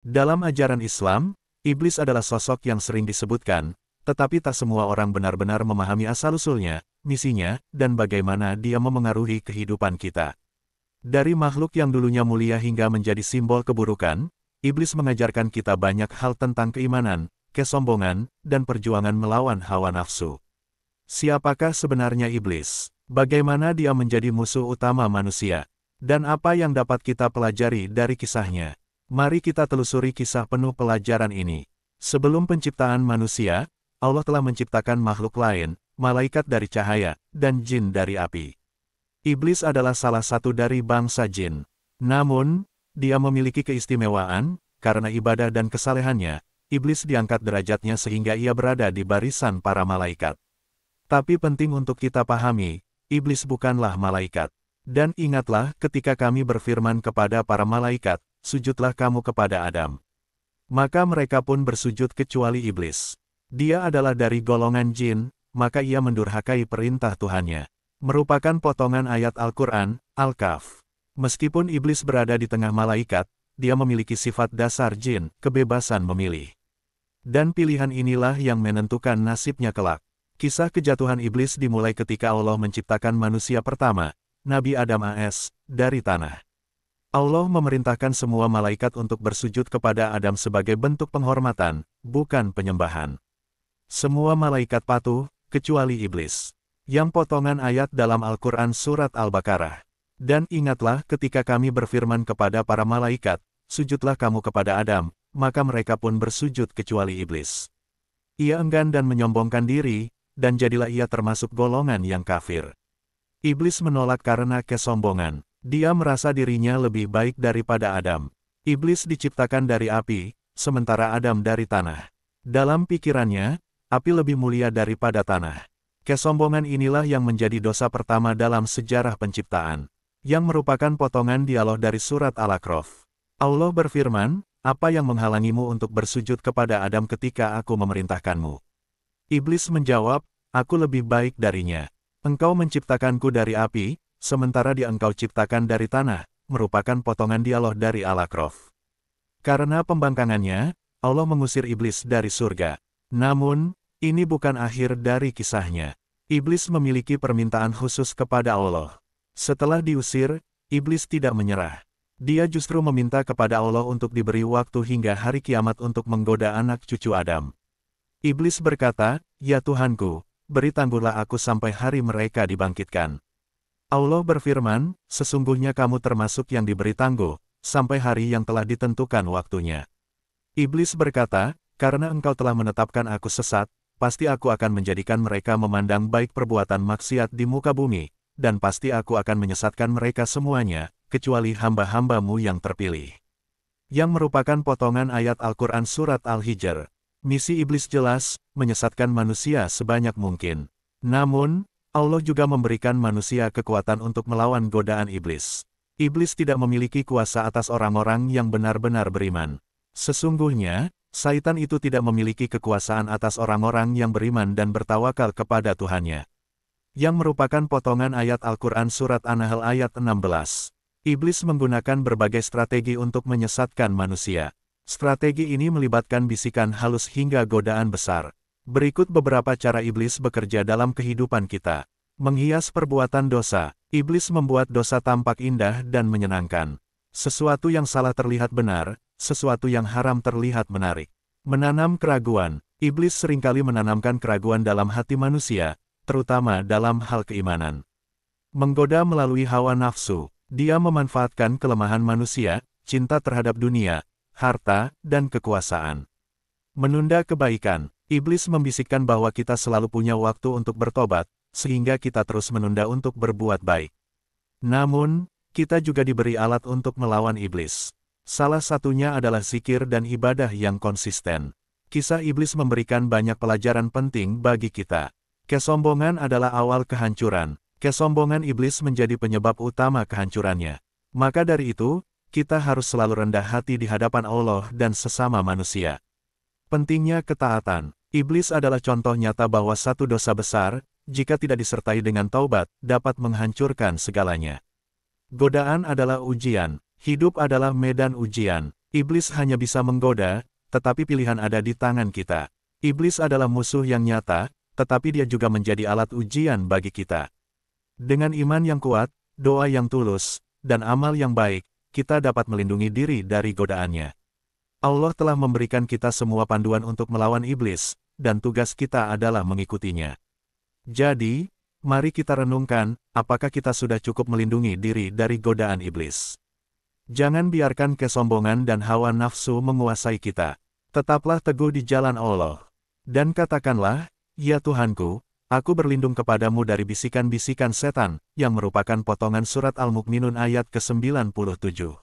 Dalam ajaran Islam, iblis adalah sosok yang sering disebutkan, tetapi tak semua orang benar-benar memahami asal-usulnya, misinya, dan bagaimana dia memengaruhi kehidupan kita. Dari makhluk yang dulunya mulia hingga menjadi simbol keburukan, iblis mengajarkan kita banyak hal tentang keimanan, kesombongan, dan perjuangan melawan hawa nafsu. Siapakah sebenarnya iblis? Bagaimana dia menjadi musuh utama manusia? Dan apa yang dapat kita pelajari dari kisahnya? Mari kita telusuri kisah penuh pelajaran ini. Sebelum penciptaan manusia, Allah telah menciptakan makhluk lain, malaikat dari cahaya, dan jin dari api. Iblis adalah salah satu dari bangsa jin. Namun, dia memiliki keistimewaan, karena ibadah dan kesalehannya, iblis diangkat derajatnya sehingga ia berada di barisan para malaikat. Tapi penting untuk kita pahami, iblis bukanlah malaikat. Dan ingatlah ketika kami berfirman kepada para malaikat, sujudlah kamu kepada Adam. Maka mereka pun bersujud kecuali iblis. Dia adalah dari golongan jin, maka ia mendurhakai perintah Tuhannya. Merupakan potongan ayat Al-Quran, Al-Kahf. Meskipun iblis berada di tengah malaikat, dia memiliki sifat dasar jin, kebebasan memilih. Dan pilihan inilah yang menentukan nasibnya kelak. Kisah kejatuhan iblis dimulai ketika Allah menciptakan manusia pertama, Nabi Adam AS, dari tanah. Allah memerintahkan semua malaikat untuk bersujud kepada Adam sebagai bentuk penghormatan, bukan penyembahan. Semua malaikat patuh, kecuali iblis. Yang potongan ayat dalam Al-Quran Surat Al-Baqarah. Dan ingatlah ketika kami berfirman kepada para malaikat, sujudlah kamu kepada Adam, maka mereka pun bersujud kecuali iblis. Ia enggan dan menyombongkan diri, dan jadilah ia termasuk golongan yang kafir. Iblis menolak karena kesombongan. Dia merasa dirinya lebih baik daripada Adam. Iblis diciptakan dari api, sementara Adam dari tanah. Dalam pikirannya, api lebih mulia daripada tanah. Kesombongan inilah yang menjadi dosa pertama dalam sejarah penciptaan, yang merupakan potongan dialog dari surat Al-A'raf. Allah berfirman, apa yang menghalangimu untuk bersujud kepada Adam ketika aku memerintahkanmu? Iblis menjawab, aku lebih baik darinya. Engkau menciptakanku dari api, sementara dia engkau ciptakan dari tanah, merupakan potongan dialog dari Al-A'raf. Karena pembangkangannya, Allah mengusir iblis dari surga. Namun, ini bukan akhir dari kisahnya. Iblis memiliki permintaan khusus kepada Allah. Setelah diusir, iblis tidak menyerah. Dia justru meminta kepada Allah untuk diberi waktu hingga hari kiamat untuk menggoda anak cucu Adam. Iblis berkata, ya Tuhanku, beri tangguhlah aku sampai hari mereka dibangkitkan. Allah berfirman, sesungguhnya kamu termasuk yang diberi tangguh, sampai hari yang telah ditentukan waktunya. Iblis berkata, karena engkau telah menetapkan aku sesat, pasti aku akan menjadikan mereka memandang baik perbuatan maksiat di muka bumi, dan pasti aku akan menyesatkan mereka semuanya, kecuali hamba-hambamu yang terpilih. Yang merupakan potongan ayat Al-Quran Surat Al-Hijr. Misi iblis jelas, menyesatkan manusia sebanyak mungkin. Namun, Allah juga memberikan manusia kekuatan untuk melawan godaan iblis. Iblis tidak memiliki kuasa atas orang-orang yang benar-benar beriman. Sesungguhnya, Syaitan itu tidak memiliki kekuasaan atas orang-orang yang beriman dan bertawakal kepada Tuhannya. Yang merupakan potongan ayat Al-Quran Surat An-Nahl ayat 16. Iblis menggunakan berbagai strategi untuk menyesatkan manusia. Strategi ini melibatkan bisikan halus hingga godaan besar. Berikut beberapa cara iblis bekerja dalam kehidupan kita. Menghias perbuatan dosa. Iblis membuat dosa tampak indah dan menyenangkan. Sesuatu yang salah terlihat benar, sesuatu yang haram terlihat menarik. Menanam keraguan. Iblis seringkali menanamkan keraguan dalam hati manusia, terutama dalam hal keimanan. Menggoda melalui hawa nafsu. Dia memanfaatkan kelemahan manusia, cinta terhadap dunia, harta, dan kekuasaan. Menunda kebaikan. Iblis membisikkan bahwa kita selalu punya waktu untuk bertobat, sehingga kita terus menunda untuk berbuat baik. Namun, kita juga diberi alat untuk melawan iblis. Salah satunya adalah zikir dan ibadah yang konsisten. Kisah iblis memberikan banyak pelajaran penting bagi kita. Kesombongan adalah awal kehancuran. Kesombongan iblis menjadi penyebab utama kehancurannya. Maka dari itu, kita harus selalu rendah hati di hadapan Allah dan sesama manusia. Pentingnya ketaatan. Iblis adalah contoh nyata bahwa satu dosa besar, jika tidak disertai dengan taubat, dapat menghancurkan segalanya. Godaan adalah ujian. Hidup adalah medan ujian. Iblis hanya bisa menggoda, tetapi pilihan ada di tangan kita. Iblis adalah musuh yang nyata, tetapi dia juga menjadi alat ujian bagi kita. Dengan iman yang kuat, doa yang tulus, dan amal yang baik, kita dapat melindungi diri dari godaannya. Allah telah memberikan kita semua panduan untuk melawan iblis, dan tugas kita adalah mengikutinya. Jadi, mari kita renungkan, apakah kita sudah cukup melindungi diri dari godaan iblis. Jangan biarkan kesombongan dan hawa nafsu menguasai kita. Tetaplah teguh di jalan Allah. Dan katakanlah, "Ya Tuhanku, aku berlindung kepadamu dari bisikan-bisikan setan," yang merupakan potongan surat Al-Mu'minun ayat ke-97.